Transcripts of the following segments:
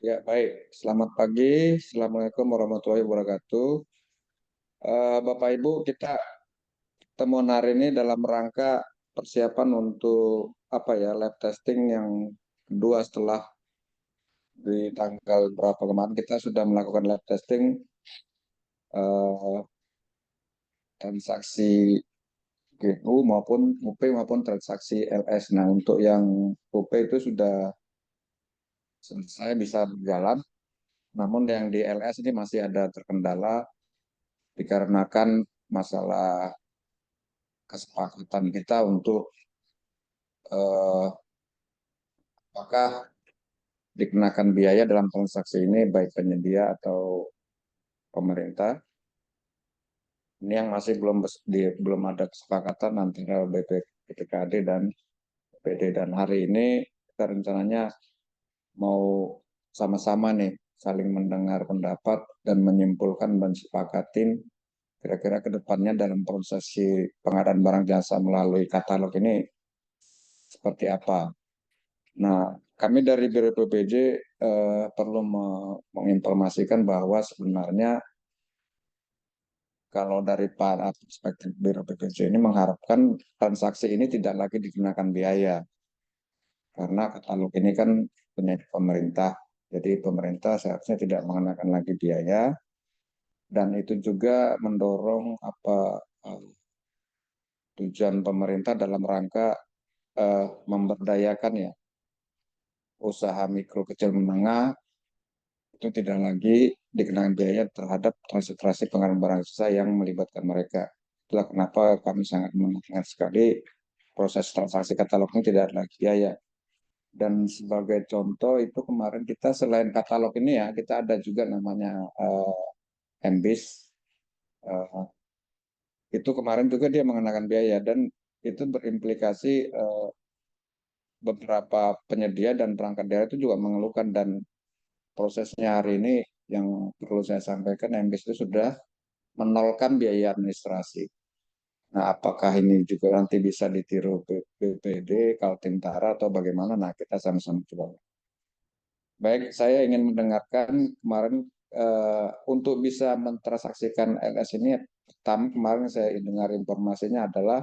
Ya, baik. Selamat pagi. Assalamualaikum warahmatullahi wabarakatuh. Bapak Ibu, kita temuan hari ini dalam rangka persiapan untuk apa ya, lab testing yang kedua setelah di tanggal berapa kemarin kita sudah melakukan lab testing eh, transaksi GU maupun UP maupun transaksi LS. Nah, untuk yang UP itu sudah selesai bisa berjalan, namun yang di LS ini masih ada terkendala dikarenakan masalah kesepakatan kita untuk eh, apakah dikenakan biaya dalam transaksi ini baik penyedia atau pemerintah. Ini yang masih belum ada kesepakatan antara BPKD dan BPD, dan hari ini kita rencananya mau sama-sama nih saling mendengar pendapat dan menyimpulkan dan sepakatin kira-kira ke depannya dalam proses pengadaan barang jasa melalui katalog ini seperti apa. Nah, kami dari Biro PPJ perlu menginformasikan bahwa sebenarnya kalau dari para perspektif Biro PPJ ini mengharapkan transaksi ini tidak lagi dikenakan biaya, karena katalog ini kan punya pemerintah. Jadi pemerintah seharusnya tidak mengenakan lagi biaya, dan itu juga mendorong eh, tujuan pemerintah dalam rangka memberdayakan ya usaha mikro kecil menengah itu tidak lagi dikenakan biaya terhadap transaksi pengadaan barang jasa yang melibatkan mereka. Itulah kenapa kami sangat mengingat sekali proses transaksi katalog ini tidak ada lagi biaya. Dan sebagai contoh itu kemarin kita selain katalog ini ya, kita ada juga namanya MBIS. Uh, itu kemarin juga dia mengenakan biaya, dan itu berimplikasi beberapa penyedia dan perangkat daerah itu juga mengeluhkan, dan prosesnya hari ini yang perlu saya sampaikan, MBIS itu sudah menolkan biaya administrasi. Nah, apakah ini juga nanti bisa ditiru BPD, Kaltentara, atau bagaimana? Nah, kita sama-sama coba. Baik, saya ingin mendengarkan kemarin untuk bisa mentransaksikan LS ini, pertama kemarin saya dengar informasinya adalah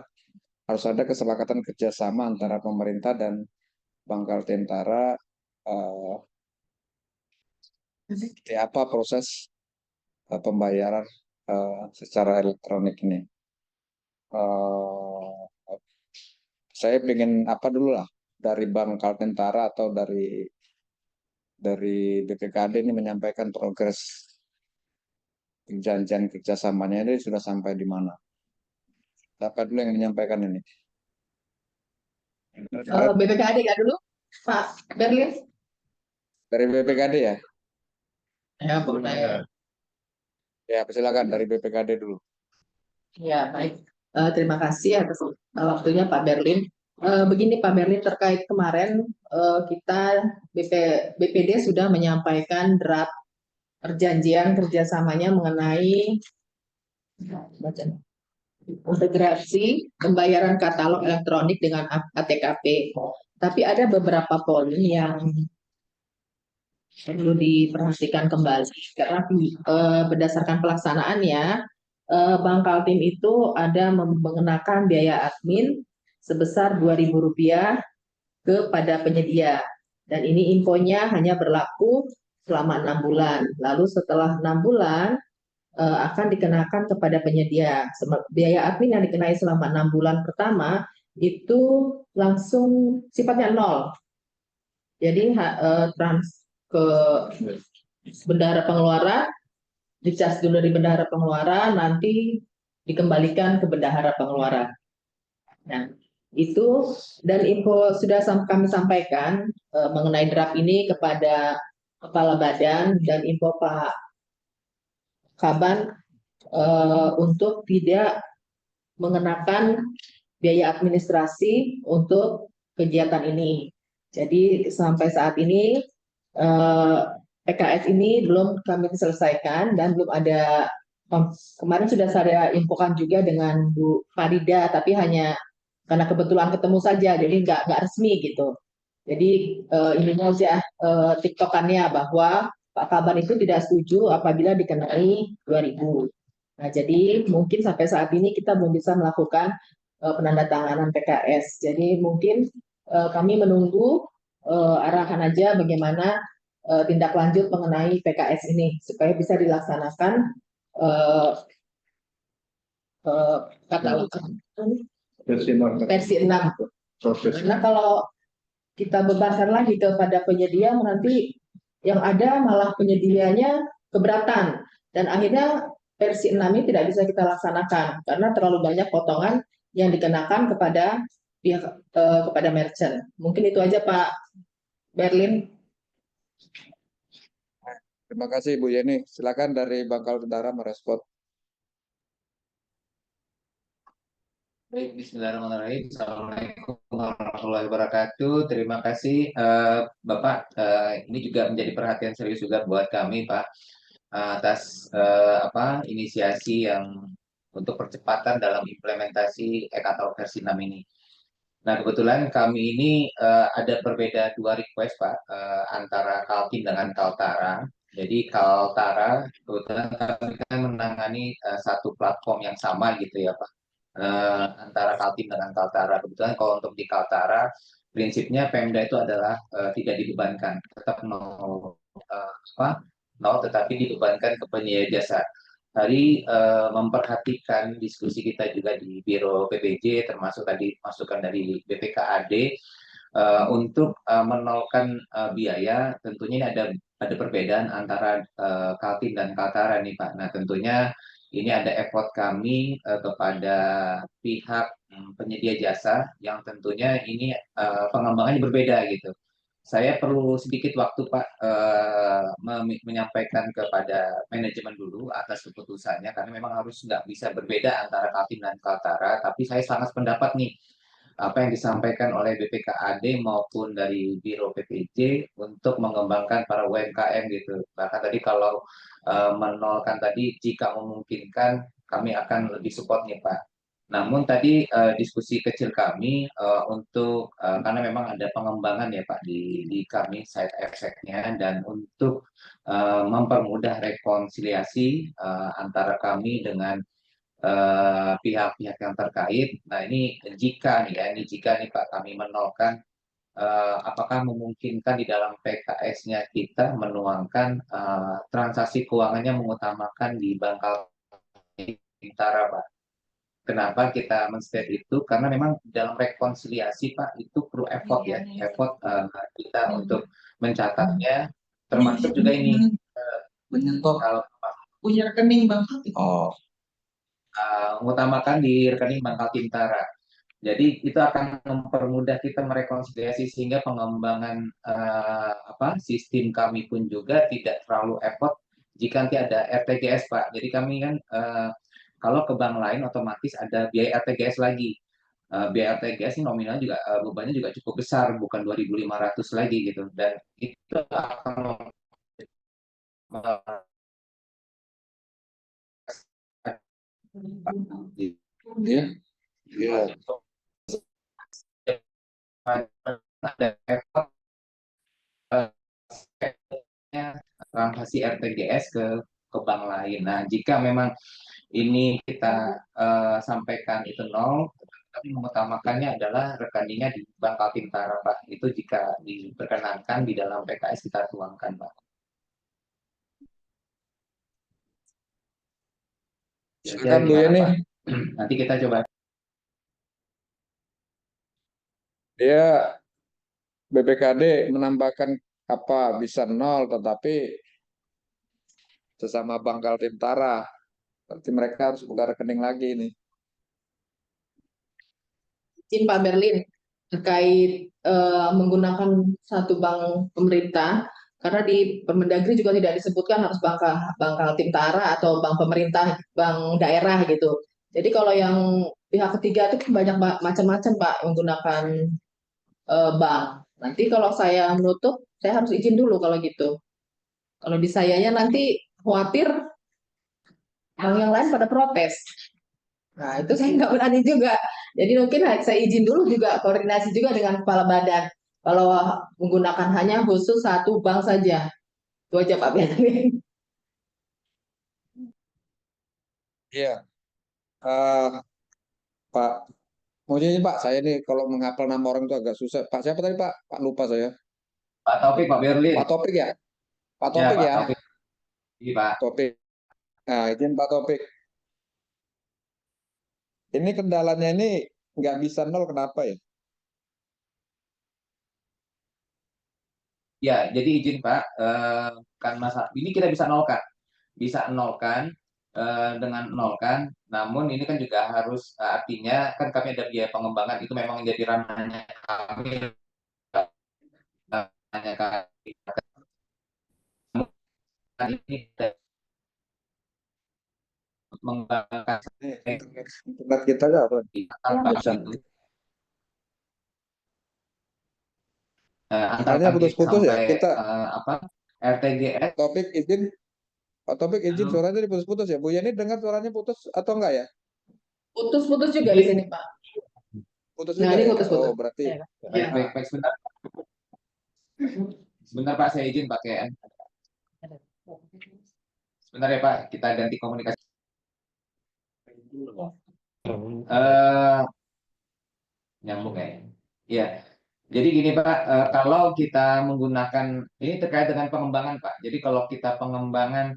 harus ada kesepakatan kerjasama antara pemerintah dan Bank Kaltentara. eh, Seperti apa proses pembayaran secara elektronik ini. Eh, saya ingin apa dulu lah, dari Bank Kaltentara atau dari BPKD ini menyampaikan progres perjanjian kerjasamanya ini sudah sampai di mana. Siapa dulu yang menyampaikan ini? BPKAD ya dulu, Pak Berlin. Dari BPKD ya? Ya, boleh. Ya, silakan dari BPKD dulu. Ya, baik. Terima kasih atas waktunya Pak Berlin. Begini Pak Berlin, terkait kemarin kita BPD sudah menyampaikan draft perjanjian kerjasamanya mengenai integrasi pembayaran katalog elektronik dengan ATKP. Tapi ada beberapa poin yang perlu diperhatikan kembali karena berdasarkan pelaksanaannya Bank Kaltim itu ada mengenakan biaya admin sebesar Rp2.000 kepada penyedia, dan ini infonya hanya berlaku selama 6 bulan. Lalu setelah 6 bulan akan dikenakan kepada penyedia. Biaya admin yang dikenai selama 6 bulan pertama itu langsung sifatnya nol. Jadi ke bendahara pengeluaran, dicas dulu dari bendahara pengeluaran, nanti dikembalikan ke bendahara pengeluaran. Nah, itu dan info sudah kami sampaikan mengenai draft ini kepada Kepala Badan dan info Pak Kaban untuk tidak mengenakan biaya administrasi untuk kegiatan ini. Jadi sampai saat ini PKS ini belum kami selesaikan dan belum ada, kemarin sudah saya infokan juga dengan Bu Farida, tapi hanya karena kebetulan ketemu saja, jadi nggak resmi gitu. Jadi ini saja tiktokannya bahwa Pak Kaban itu tidak setuju apabila dikenai 2000. Nah, jadi mungkin sampai saat ini kita belum bisa melakukan penandatanganan PKS. Jadi mungkin kami menunggu arahan aja bagaimana tindak lanjut mengenai PKS ini supaya bisa dilaksanakan eh, kata versi 6. Karena kalau kita bebankan lagi kepada penyedia, nanti yang ada malah penyedianya keberatan dan akhirnya versi 6 ini tidak bisa kita laksanakan karena terlalu banyak potongan yang dikenakan kepada pihak kepada merchant. Mungkin itu aja Pak Berlin. Terima kasih Bu Yeni. Silakan dari Bangkal Tentara merespon. Baik, bismillahirrahmanirrahim. Assalamualaikum warahmatullahi wabarakatuh. Terima kasih Bapak. Ini juga menjadi perhatian serius juga buat kami, Pak, atas inisiasi yang untuk percepatan dalam implementasi e-katalog versi 6 ini. Nah, kebetulan kami ini ada berbeda dua request, Pak, antara Kaltim dengan Kaltara. Jadi Kaltara, kebetulan kami kan menangani satu platform yang sama gitu ya, Pak, antara Kaltim dengan Kaltara. Kebetulan kalau untuk di Kaltara, prinsipnya Pemda itu adalah tidak dibebankan, tetap nol, tetapi dibebankan ke penyedia jasa. Tadi memperhatikan diskusi kita juga di Biro PBJ, termasuk tadi masukan dari BPKAD, untuk menolkan biaya. Tentunya ini ada perbedaan antara Kaltim dan Kaltara nih Pak. Nah, tentunya ini ada effort kami kepada pihak penyedia jasa yang tentunya ini pengembangannya berbeda gitu. Saya perlu sedikit waktu Pak menyampaikan kepada manajemen dulu atas keputusannya karena memang harus nggak bisa berbeda antara Kaltim dan Kaltara. Tapi saya sangat pendapat nih apa yang disampaikan oleh BPKAD maupun dari Biro PPJ untuk mengembangkan para UMKM gitu. Bahkan tadi kalau menolkan tadi jika memungkinkan kami akan lebih support nih Pak. Namun tadi diskusi kecil kami untuk karena memang ada pengembangan ya Pak di kami side effect-nya dan untuk mempermudah rekonsiliasi antara kami dengan pihak-pihak yang terkait. Nah ini jika nih ya, ini jika nih Pak kami menolkan, apakah memungkinkan di dalam PKS-nya kita menuangkan transaksi keuangannya mengutamakan di Bangkal Bintara Pak? Kenapa kita men-state itu? Karena memang dalam rekonsiliasi Pak itu perlu effort ya, effort kita untuk mencatatnya, termasuk juga ini kalau Punya rekening Bang. Oh, mengutamakan di rekening Bangkal Tintara. Jadi itu akan mempermudah kita merekonsiliasi sehingga pengembangan sistem kami pun juga tidak terlalu effort jika nanti ada RTGS Pak. Jadi kami kan kalau ke bank lain otomatis ada biaya RTGS lagi. Biaya RTGS ini nominal juga bebannya juga cukup besar, bukan 2.500 lagi gitu. Dan itu akan iya, iya. ada effort transaksi RTGS ke bank lain. Nah, jika memang ini kita sampaikan itu nol, tapi mengutamakannya adalah rekeningnya di Bank Kaltintara, Pak. Itu jika diperkenankan di dalam PKS kita tuangkan, Pak. Silakan Bu Yeni. Nanti kita coba. Dia BPKD menambahkan apa bisa nol, tetapi sesama Bangkal Tentara, berarti mereka harus buka rekening lagi nih. Izin Pak Berlin terkait menggunakan satu bank pemerintah karena di Permendagri juga tidak disebutkan harus Bangkal Tintara atau bank pemerintah, bank daerah gitu. Jadi kalau yang pihak ketiga itu banyak macam-macam Pak menggunakan bank. Nanti kalau saya menutup, saya harus izin dulu kalau gitu. Kalau di sayanya nanti khawatir bank yang lain pada protes. Nah, itu saya nggak berani juga. Jadi mungkin saya izin dulu juga koordinasi juga dengan kepala badan. Kalau menggunakan hanya khusus satu bank saja. Itu aja Pak Benny. Iya. Eh, Pak, mau jadi Pak, saya nih kalau menghafal nama orang itu agak susah. Pak siapa tadi Pak? Pak lupa saya. Pak Taufik, Pak Berlin. Pak Topik ya? Pak Ya, Topik Pak ya? Taufik. Iya, Pak. Topik. Nah, izin Pak Topik. Ini kendalanya ini nggak bisa nol, kenapa ya? Ya, jadi izin Pak, kan masa ini kita bisa nolkan dengan nolkan. Namun ini kan juga harus artinya kan kami ada biaya pengembangan itu memang menjadi ranahnya kami, ranahnya kami. Namun ini tidak mengembangkan Internet kita ya apa? antar Bisa. itu antar Makanya kami putus-putus ya. sampai Kita apa RTGS. topik izin, Pak Topik izin Halo, suaranya tadi putus-putus ya. Bu Yani dengar suaranya putus atau enggak ya? Putus-putus juga di izin. sini Pak. Putus Nah juga ini ya. Oh, putus-putus. berarti Ya, Baik, ya. baik, baik, sebentar. Sebentar Pak, saya izin pakai. Sebentar ya Pak, kita ganti komunikasi. Eh Nyambung ya. Iya. Jadi gini Pak, kalau kita menggunakan ini terkait dengan pengembangan Pak. Jadi kalau kita pengembangan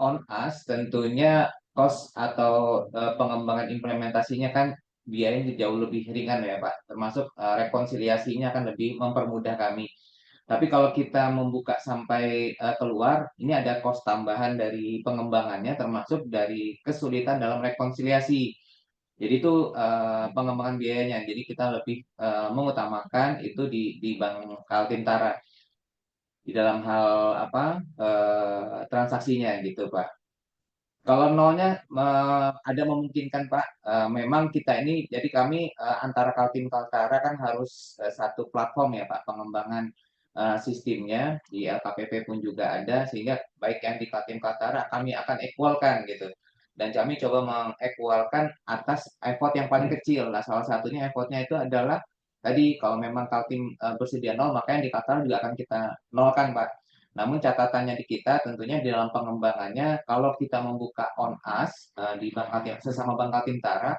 on us, tentunya cost atau pengembangan implementasinya kan biayanya jauh lebih ringan ya Pak. Termasuk rekonsiliasinya akan lebih mempermudah kami. Tapi kalau kita membuka sampai keluar, ini ada cost tambahan dari pengembangannya, termasuk dari kesulitan dalam rekonsiliasi. Jadi itu pengembangan biayanya. Jadi kita lebih mengutamakan itu di Bank Kaltintara di dalam hal apa transaksinya gitu Pak. Kalau nolnya ada memungkinkan Pak. Memang kita ini jadi kami antara Kaltim Kaltara kan harus satu platform ya Pak pengembangan sistemnya di LKPP pun juga ada sehingga baik yang di Kaltim Kaltara kami akan equalkan gitu. Dan kami coba mengequalkan atas effort yang paling kecil. Nah, salah satunya effortnya itu adalah tadi kalau memang Kaltim bersedia nol, maka yang di Kaltara juga akan kita nolkan Pak. Namun catatannya di kita tentunya di dalam pengembangannya kalau kita membuka on us di Bank Kaltim, sesama Bank Kaltintara,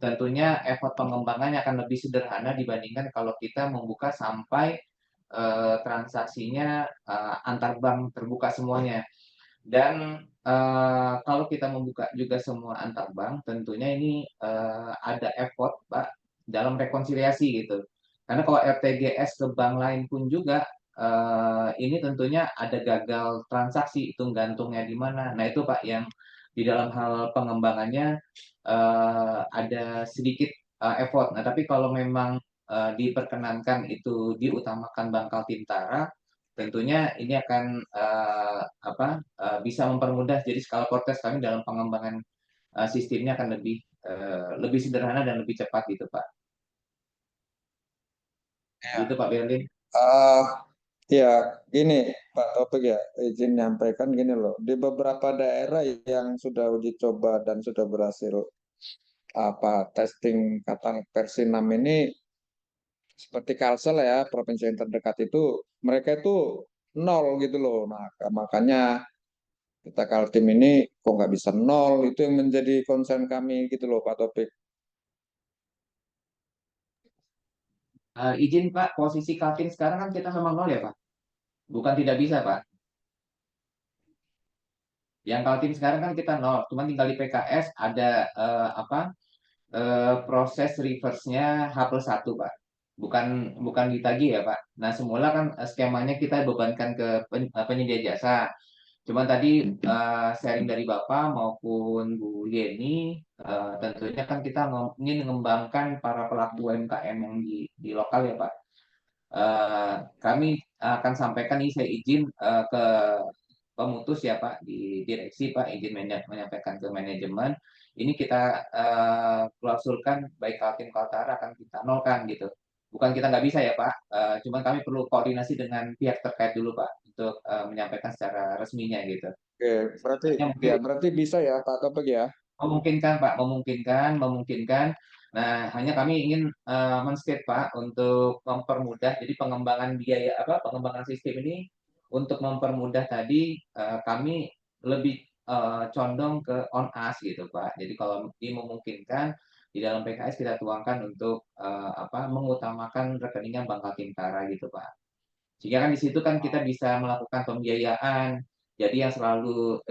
tentunya effort pengembangannya akan lebih sederhana dibandingkan kalau kita membuka sampai transaksinya antar bank terbuka semuanya. Dan kalau kita membuka juga semua antar bank, tentunya ini ada effort Pak dalam rekonsiliasi gitu. Karena kalau RTGS ke bank lain pun juga ini tentunya ada gagal transaksi, itu gantungnya di mana. Nah itu Pak yang di dalam hal pengembangannya ada sedikit effort. Nah tapi kalau memang diperkenankan itu diutamakan Bank Kaltintara, tentunya ini akan bisa mempermudah. Jadi skala proses kami dalam pengembangan sistemnya akan lebih sederhana dan lebih cepat gitu Pak. Gitu ya. Pak Berlin. eh ya, gini Pak Topik ya, izin nyampaikan gini loh. Di beberapa daerah yang sudah uji coba dan sudah berhasil testing kata versi 6 ini seperti Kalsel ya, provinsi yang terdekat itu mereka itu nol gitu loh. Nah, makanya kita Kaltim ini kok nggak bisa nol, itu yang menjadi concern kami gitu loh Pak Topik. Izin Pak, posisi Kaltim sekarang kan kita memang nol ya Pak. Bukan tidak bisa Pak. Yang Kaltim sekarang kan kita nol. Cuma tinggal di PKS ada proses reverse-nya H+1 Pak. Bukan bukan ditagih ya Pak. Nah semula kan skemanya kita bebankan ke penyedia jasa. Cuma tadi sharing dari Bapak maupun Bu Yeni, tentunya kan kita ingin mengembangkan para pelaku UMKM yang di lokal ya Pak. Kami akan sampaikan ini saya izin ke pemutus ya Pak di direksi Pak, izin menyampaikan ke manajemen. Ini kita klausulkan baik Kaltim Kaltara akan kita nolkan gitu. Bukan kita nggak bisa ya Pak, cuman kami perlu koordinasi dengan pihak terkait dulu Pak untuk menyampaikan secara resminya gitu. Oke, berarti Ya, ya mungkin berarti bisa ya Pak Topik ya. memungkinkan Pak, memungkinkan. Nah, hanya kami ingin men-state Pak untuk mempermudah jadi pengembangan biaya pengembangan sistem ini untuk mempermudah tadi kami lebih condong ke on us gitu Pak. Jadi kalau dimungkinkan di dalam PKS kita tuangkan untuk mengutamakan rekening Bank Kaltara gitu Pak. Sehingga kan di situ kan kita bisa melakukan pembiayaan. Jadi yang selalu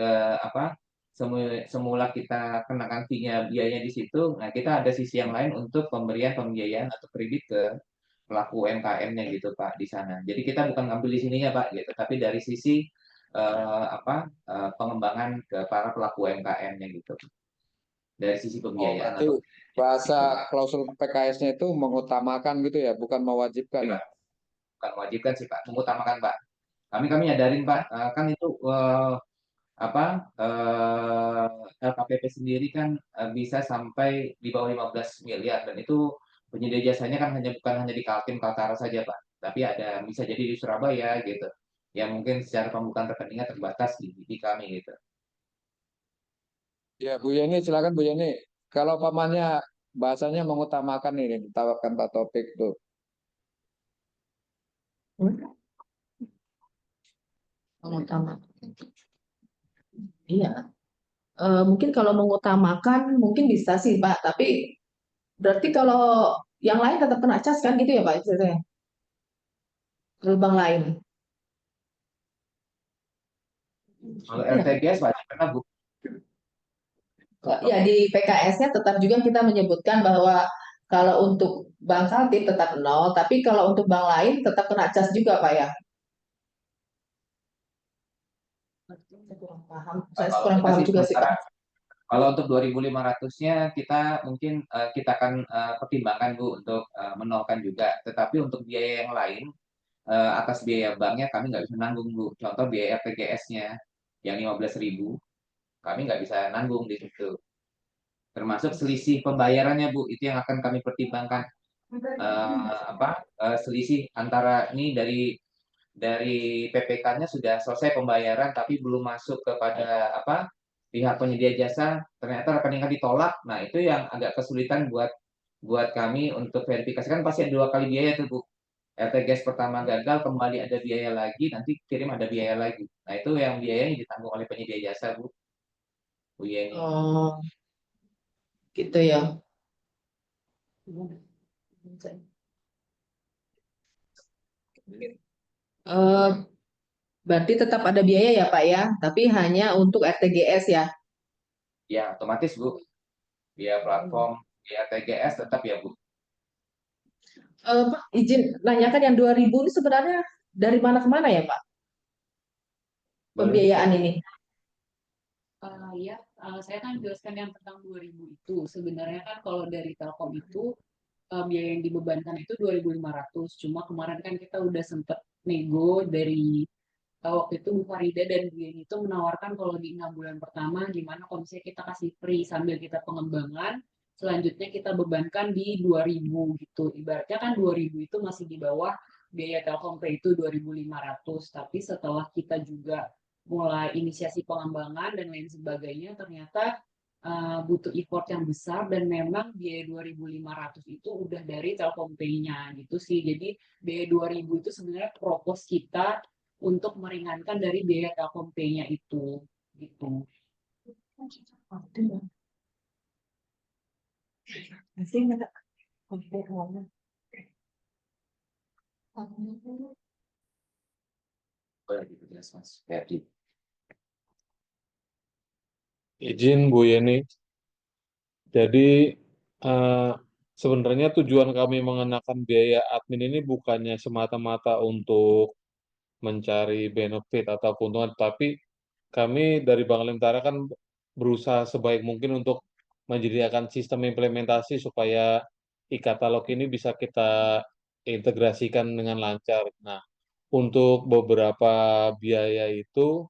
semula kita kenakan fee-nya biayanya di situ, nah kita ada sisi yang lain untuk pemberian pembiayaan atau kredit ke pelaku UMKM-nya gitu Pak di sana. Jadi kita bukan ngambil di sininya Pak gitu, tapi dari sisi pengembangan ke para pelaku UMKM-nya gitu. Dari sisi Oh, pembiayaan berarti atau bahasa klausul PKS-nya itu mengutamakan gitu ya, bukan mewajibkan ya. bukan mewajibkan sih Pak, mengutamakan Pak. Kami nyadarin Pak, kan itu apa LKPP sendiri kan bisa sampai di bawah 15 miliar dan itu penyedia jasanya kan bukan hanya di Kaltim Kaltara saja Pak, tapi ada bisa jadi di Surabaya gitu. Ya mungkin secara pembukaan rekeningnya terbatas di kami gitu. Ya, Bu Yeni, silakan Bu Yeni. Kalau pamannya bahasanya mengutamakan ini, ditawarkan Pak Topik tuh. Mengutamakan. Iya. Mungkin kalau mengutamakan mungkin bisa sih Pak, tapi berarti kalau yang lain tetap kena cas kan gitu ya Pak ceritanya? Kalau bank lain. Kalau Iya. RTGS wajib karena Bu. Ya di PKS-nya tetap juga kita menyebutkan bahwa kalau untuk bank Kaltim tetap nol, tapi kalau untuk bank lain tetap kena cas juga Pak ya? Saya kurang paham. Saya Kalau kurang kita paham sih juga sih Pak. sementara kalau untuk 2.500-nya kita mungkin kita akan pertimbangkan Bu untuk menolkan juga. Tetapi untuk biaya yang lain atas biaya banknya kami nggak bisa nanggung Bu. Contoh biaya RTGS-nya yang 15.000 kami nggak bisa nanggung di situ. Termasuk selisih pembayarannya Bu, itu yang akan kami pertimbangkan. Selisih antara ini dari PPK-nya sudah selesai pembayaran tapi belum masuk kepada pihak penyedia jasa, ternyata rekeningnya ditolak. Nah, itu yang agak kesulitan buat buat kami untuk verifikasi kan pasti ada 2 kali biaya tuh Bu. RTGS pertama gagal, kembali ada biaya lagi, nanti kirim ada biaya lagi. Nah, itu yang biayanya ditanggung oleh penyedia jasa, Bu Yeni. Oh, gitu ya. Eh, Berarti tetap ada biaya ya Pak ya, tapi hanya untuk RTGS ya. Ya, otomatis, Bu. Biaya platform, biaya RTGS tetap ya, Bu. Pak, izin nanyakan yang 2000 ini sebenarnya dari mana ke mana ya Pak? Boleh Pembiayaan dicek. ini. Ya, saya kan jelaskan yang tentang 2000 itu. Sebenarnya kan kalau dari Telkom itu biaya yang dibebankan itu 2.500. Cuma kemarin kan kita udah sempet nego dari waktu itu Bu Farida dan Bu Yeni itu menawarkan kalau di 6 bulan pertama gimana kalau misalnya kita kasih free sambil kita pengembangan, selanjutnya kita bebankan di 2000 gitu. Ibaratnya kan 2000 itu masih di bawah biaya Telkom Pay itu 2.500, tapi setelah kita juga mulai inisiasi pengembangan dan lain sebagainya, ternyata butuh effort yang besar dan memang biaya 2.500 itu udah dari Telkom Pay-nya gitu sih. Jadi biaya 2000 itu sebenarnya propose kita untuk meringankan dari biaya Telkom Pay-nya itu gitu. Boleh dijelas, Mas. Ferdi. Izin Bu Yeni. Jadi eh, sebenarnya tujuan kami mengenakan biaya admin ini bukannya semata-mata untuk mencari benefit atau keuntungan, tapi kami dari Bank Lentera kan berusaha sebaik mungkin untuk menyediakan sistem implementasi supaya e-katalog ini bisa kita integrasikan dengan lancar. Nah, untuk beberapa biaya itu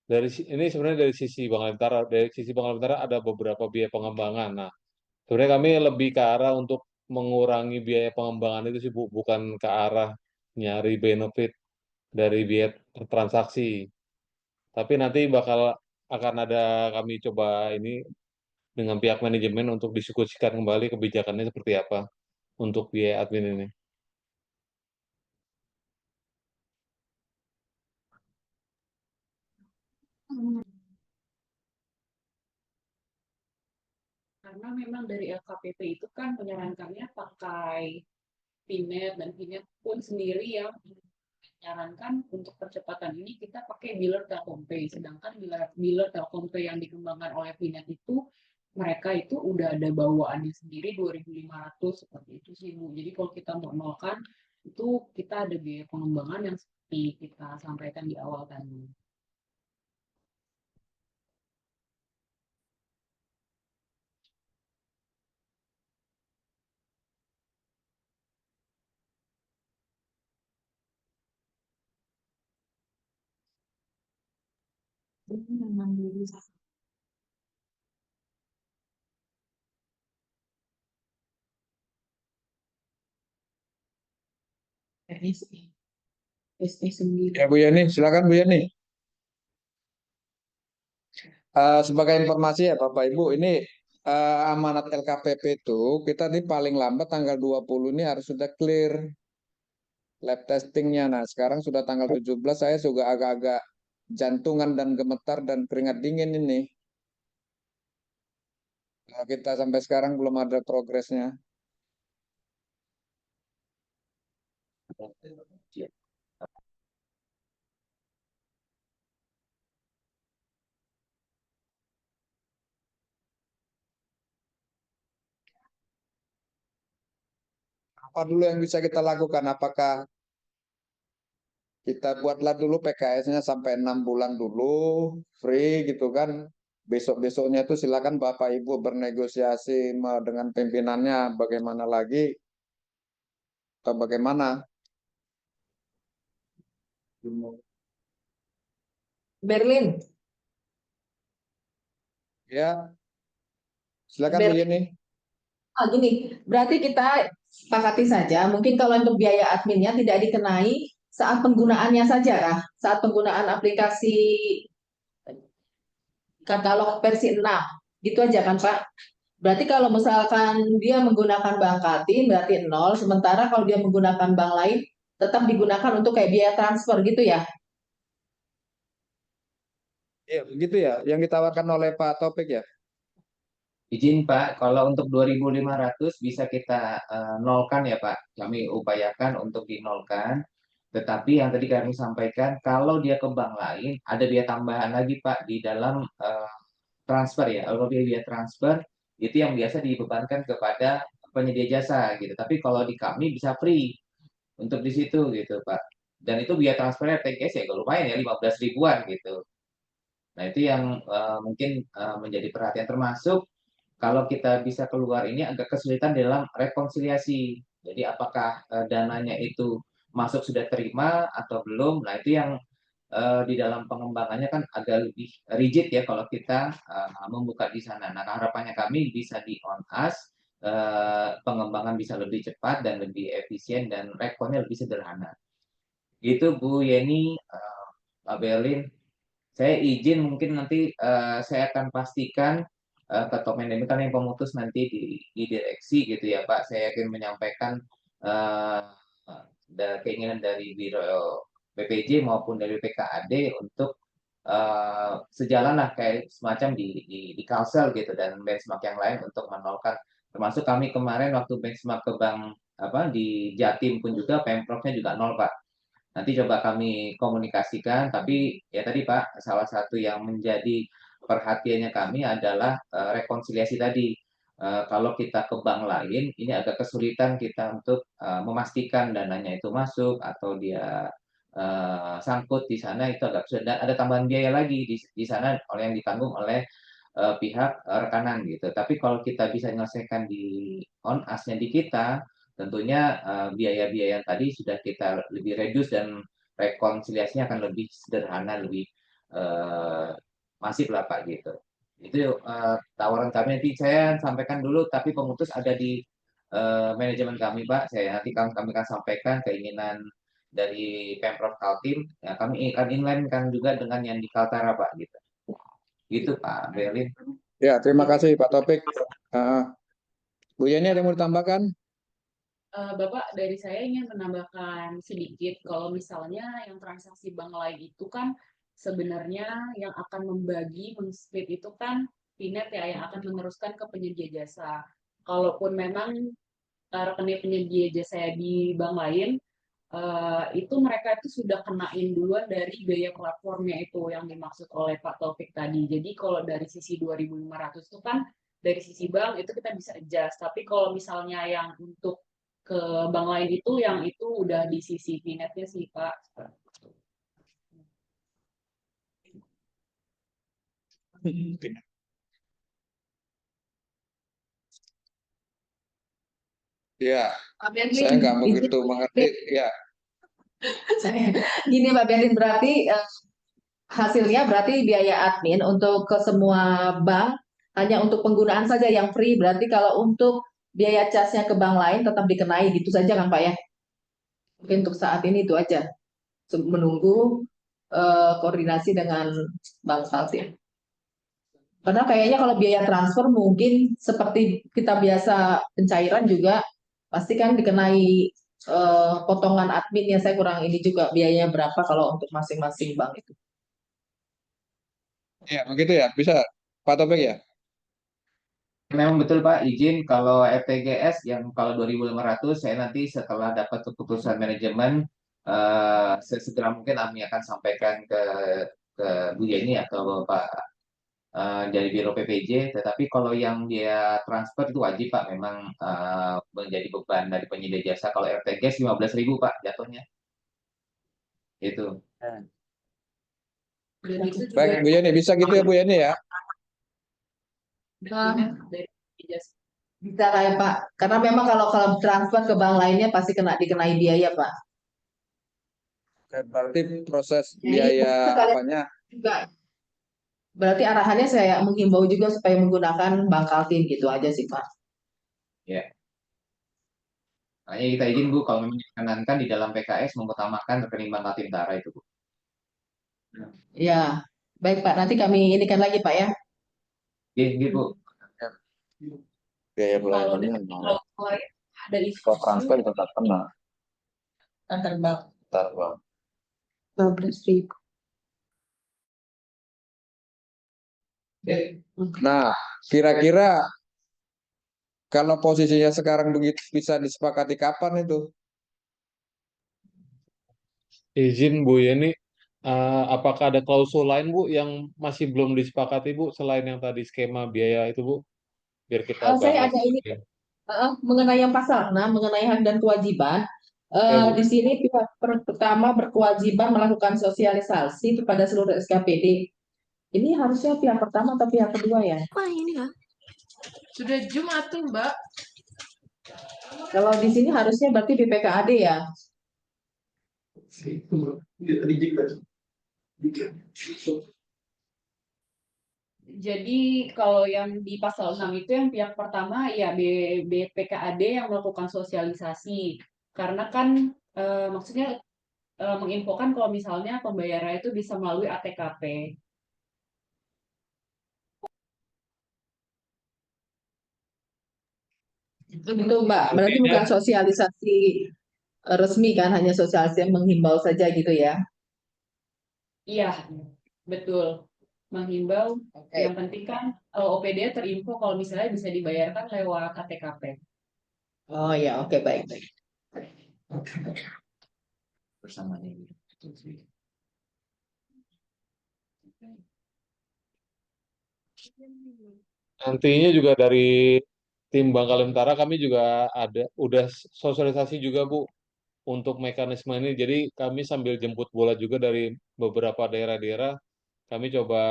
ini sebenarnya dari sisi Bank Lentera, dari sisi Bank Lentera ada beberapa biaya pengembangan. Nah, sebenarnya kami lebih ke arah untuk mengurangi biaya pengembangan itu sih Bu, bukan ke arah nyari benefit dari biaya transaksi. Tapi nanti akan ada kami coba ini dengan pihak manajemen untuk diskusikan kembali kebijakannya seperti apa untuk biaya admin ini. Karena memang dari LKPP itu kan menyarankannya pakai Pinet, dan Pinet pun sendiri yang menyarankan untuk percepatan ini kita pakai Dealer Telkompay. Sedangkan Dealer Telkompay yang dikembangkan oleh Pinet itu mereka itu udah ada bawaannya sendiri 2.500 seperti itu sih Bu. Jadi kalau kita mau nolkan itu kita ada biaya pengembangan yang seperti kita sampaikan di awal tadi. SE9. Ya Bu Yani, silakan Bu Yani. Sebagai informasi ya Bapak Ibu, ini amanat LKPP itu kita nih paling lambat tanggal 20 ini harus sudah clear lab testingnya. Nah, sekarang sudah tanggal 17, saya juga agak-agak jantungan dan gemetar dan keringat dingin ini. Kalau kita sampai sekarang belum ada progresnya. Apa dulu yang bisa kita lakukan? Apakah kita buatlah dulu PKS-nya sampai 6 bulan dulu, free gitu kan? Besok-besoknya itu silakan Bapak Ibu bernegosiasi dengan pimpinannya bagaimana lagi atau bagaimana. Berlin, Ya, silakan Bu Berlin. Yeni. Gini, berarti kita sepakati saja. Mungkin kalau untuk biaya adminnya tidak dikenai saat penggunaannya saja, kah? Saat penggunaan aplikasi katalog versi 6. Gitu aja kan, Pak? Berarti kalau misalkan dia menggunakan bank Kaltim berarti nol, sementara kalau dia menggunakan bank lain tetap digunakan untuk kayak biaya transfer gitu ya. Ya, begitu ya, yang ditawarkan oleh Pak Topik ya. Izin Pak, kalau untuk 2.500 bisa kita nolkan ya Pak. Kami upayakan untuk dinolkan. Tetapi yang tadi kami sampaikan, kalau dia ke bank lain, ada biaya tambahan lagi Pak di dalam transfer ya. Kalau biaya transfer, itu yang biasa dibebankan kepada penyedia jasa gitu. Tapi kalau di kami bisa free untuk di situ gitu Pak. Dan itu biaya transfernya TKS ya, lumayan ya 15 ribuan gitu. Nah itu yang mungkin menjadi perhatian termasuk kalau kita bisa keluar ini agak kesulitan dalam rekonsiliasi. Jadi apakah dananya itu masuk sudah terima atau belum? Nah itu yang di dalam pengembangannya kan agak lebih rigid ya kalau kita membuka di sana. Nah harapannya kami bisa di on us, pengembangan bisa lebih cepat dan lebih efisien dan rekonnya lebih sederhana. Gitu Bu Yeni, Pak Berlin. Saya izin mungkin nanti saya akan pastikan ke top manajemen kan yang pemutus nanti di direksi gitu ya Pak. Saya akan menyampaikan eh, keinginan dari Biro BPJ maupun dari BPKAD untuk sejalan lah kayak semacam di Kalsel gitu dan benchmark yang lain untuk menolkan. Termasuk kami kemarin waktu benchmark ke bank apa di Jatim pun juga Pemprovnya juga nol Pak. Nanti coba kami komunikasikan, tapi ya tadi Pak, salah satu yang menjadi perhatiannya kami adalah rekonsiliasi tadi. Kalau kita ke bank lain, ini agak kesulitan kita untuk memastikan dananya itu masuk atau dia sangkut di sana itu agak sulit. Dan ada tambahan biaya lagi di sana oleh yang ditanggung oleh pihak rekanan gitu. Tapi kalau kita bisa menyelesaikan di on asnya di kita, tentunya biaya-biaya yang tadi sudah kita lebih reduce dan rekonsiliasinya akan lebih sederhana, lebih eh, masif lah Pak gitu. Itu tawaran kami nanti saya sampaikan dulu, tapi pemutus ada di manajemen kami Pak. Saya nanti kami akan sampaikan keinginan dari Pemprov Kaltim. Ya, kami akan inline kan juga dengan yang di Kaltara Pak gitu. Gitu Pak Berlin. Ya, terima kasih Pak Topik. Bu Yeni ada yang mau ditambahkan? Bapak, dari saya ingin menambahkan sedikit kalau misalnya yang transaksi bank lain itu kan sebenarnya yang akan membagi, men-split itu kan Pinet ya yang akan meneruskan ke penyedia jasa. Kalaupun memang rekening penyedia jasa di bank lain, itu mereka itu sudah kenain duluan dari biaya platformnya itu yang dimaksud oleh Pak Taufik tadi. Jadi kalau dari sisi 2.500 itu kan dari sisi bank itu kita bisa adjust. Tapi kalau misalnya yang untuk ke bank lain itu yang itu udah di sisi pinetnya sih Pak. Ya, Pak saya Berlin, nggak izin begitu mengerti. Ya, saya. Gini Pak Berlin, berarti hasilnya berarti biaya admin untuk ke semua bank hanya untuk penggunaan saja yang free. Berarti kalau untuk biaya casnya ke bank lain tetap dikenai gitu saja kan Pak ya? Mungkin untuk saat ini itu aja. Menunggu koordinasi dengan Bank Kaltim. Karena kayaknya kalau biaya transfer mungkin seperti kita biasa pencairan juga pasti kan dikenai potongan admin ya, saya kurang ini juga biayanya berapa kalau untuk masing-masing bank itu. ya begitu ya. Bisa Pak Topik ya? Memang betul Pak, izin kalau FTGS yang kalau 2.500 saya nanti setelah dapat keputusan manajemen sesegera mungkin kami akan sampaikan ke Bu Yeni atau Bapak dari Biro PPJ. Tetapi kalau yang dia transfer itu wajib Pak, memang menjadi beban dari penyedia jasa. Kalau FTGS 15.000 Pak jatuhnya. Itu. Dan itu juga Baik, Bu Yeni. Bisa gitu ya, Bu Yeni ya? dari jasa. Bisa kayak Pak, karena memang kalau transfer ke bank lainnya pasti dikenai biaya Pak. Berarti proses Jadi biaya sekalian apanya? juga. Berarti arahannya saya menghimbau juga supaya menggunakan bank Kaltim gitu aja sih Pak. Ya. Makanya kita izin Bu, kalau memang dikenankan di dalam PKS mengutamakan rekening Bank Kaltim-Tara itu Bu. Ya, baik Pak. Nanti kami inikan lagi Pak ya. Iya, Bu. Biaya Kalau pelayanannya kalau lain ada isu kalau transfer tetap kena. Antar bank Ntar, Bang. 12.000. Nah, kira-kira kalau posisinya sekarang begitu bisa disepakati kapan itu? Izin Bu Yeni, apakah ada klausul lain Bu yang masih belum disepakati Bu selain yang tadi skema biaya itu Bu? Biar kita Saya bahas. ada ini mengenai yang pasal 6 mengenai hak dan kewajiban. Ya Bu. Di sini pihak pertama berkewajiban melakukan sosialisasi kepada seluruh SKPD. Ini harusnya pihak pertama atau pihak kedua ya? sudah Jumat tuh Mbak. Kalau di sini harusnya berarti BPKAD ya. Jadi kalau yang di pasal 6 itu yang pihak pertama ya BPKAD yang melakukan sosialisasi. Karena kan maksudnya menginfokan kalau misalnya pembayaran itu bisa melalui ATKP. Itu Mbak, berarti Artinya, bukan sosialisasi resmi kan, hanya sosialisasi yang menghimbau saja gitu ya. Iya, betul. Menghimbau, Oke. yang penting kan OPD terinfo kalau misalnya bisa dibayarkan lewat ATKP. Oh ya, oke baik baik. Bersamanya. nantinya juga dari tim Bangka Lentara kami juga udah sosialisasi juga Bu untuk mekanisme ini. Jadi kami sambil jemput bola juga dari beberapa daerah-daerah, kami coba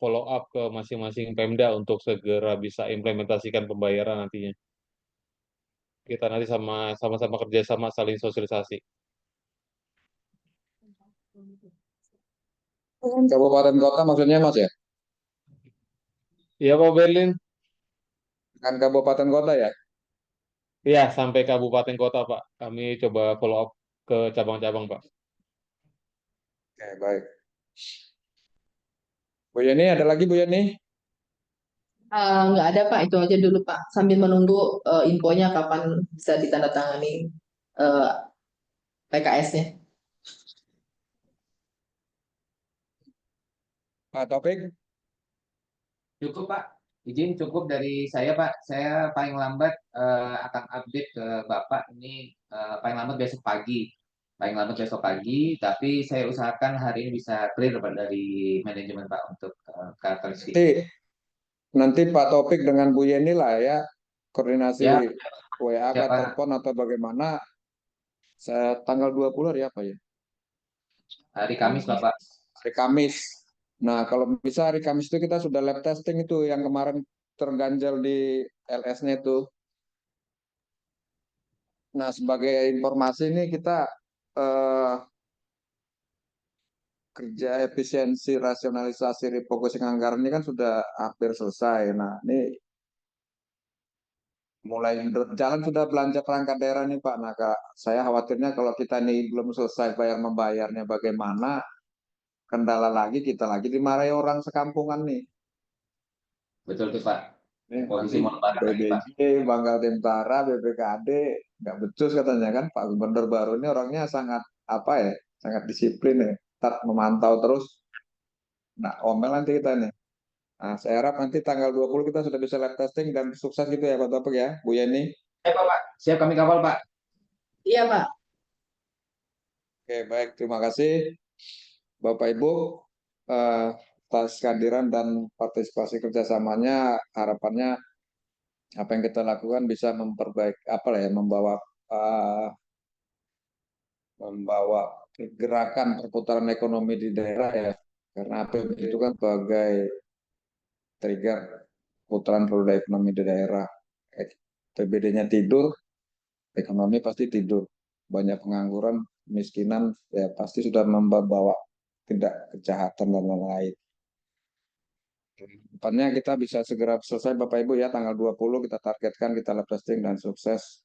follow up ke masing-masing Pemda untuk segera bisa implementasikan pembayaran nantinya. Kita nanti sama-sama kerjasama saling sosialisasi. Kabupaten kota maksudnya Mas ya? Iya Pak Berlin? Kan kabupaten kota ya? Iya, sampai kabupaten kota Pak. Kami coba follow up ke cabang-cabang Pak. Oke, baik. Bu Yeni, ada lagi Bu Yeni? Nggak ada Pak, itu aja dulu Pak. Sambil menunggu infonya kapan bisa ditandatangani eh, PKS-nya. Pak Taufik, Cukup Pak, izin cukup dari saya Pak. Saya paling lambat akan update ke Bapak ini paling lambat besok pagi. Paling lambat besok pagi, tapi saya usahakan hari ini bisa clear Pak dari manajemen Pak untuk karakteristik. nanti nanti Pak Taufik dengan Bu Yeni lah ya, koordinasi Ya, WA ya atau Pak. telepon atau bagaimana. Saya tanggal 20 hari apa ya? Hari Kamis Bapak. Hari Kamis. Nah, kalau bisa hari Kamis itu kita sudah lab testing itu yang kemarin terganjal di LS-nya itu. Nah, sebagai informasi ini kita eh, kerja efisiensi rasionalisasi refocusing anggaran ini kan sudah hampir selesai. Nah, ini mulai berjalan sudah belanja perangkat daerah nih Pak. Nah, Kak, saya khawatirnya kalau kita nih belum selesai bayar membayarnya bagaimana, kendala lagi kita lagi dimarahi orang sekampungan nih. Betul tuh Pak. Ini Posisi nanti mau lebaran lagi Pak. BBJ, Banggal Tentara, BPKAD nggak becus katanya kan Pak Gubernur baru ini orangnya sangat apa ya, sangat disiplin ya, tetap memantau terus. Nah, omel nanti kita nih. Nah, saya harap nanti tanggal 20 kita sudah bisa live testing dan sukses gitu ya Pak Topik ya, Bu Yeni. Siap Pak. Siap kami kawal Pak. Iya Pak. Oke, baik. Terima kasih Bapak Ibu eh, atas kehadiran dan partisipasi kerjasamanya. Harapannya apa yang kita lakukan bisa memperbaiki apa lah ya, eh, membawa gerakan perputaran ekonomi di daerah ya. Karena APBD itu kan sebagai trigger putaran roda ekonomi di daerah. APBD-nya tidur, ekonomi pasti tidur. Banyak pengangguran, kemiskinan, ya pasti sudah membawa tindak kejahatan dan lain-lain. Depannya kita bisa segera selesai Bapak Ibu ya, tanggal 20 kita targetkan, kita lab testing dan sukses.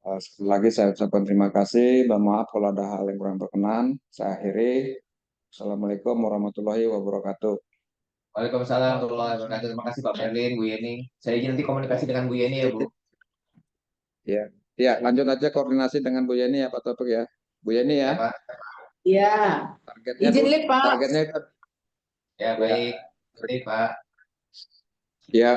Sekali lagi saya ucapkan terima kasih, dan maaf kalau ada hal yang kurang berkenan. Saya akhiri. Assalamualaikum warahmatullahi wabarakatuh. Waalaikumsalam warahmatullahi wabarakatuh. Terima kasih Pak Berlin, Bu Yeni. Saya izin nanti komunikasi dengan Bu Yeni ya Bu. Ya, ya lanjut aja koordinasi dengan Bu Yeni ya Pak Topik ya. Bu Yeni ya, Ya Pak. Iya. targetnya Izin lihat Pak. targetnya itu Ya ya, baik. Baik Pak. ya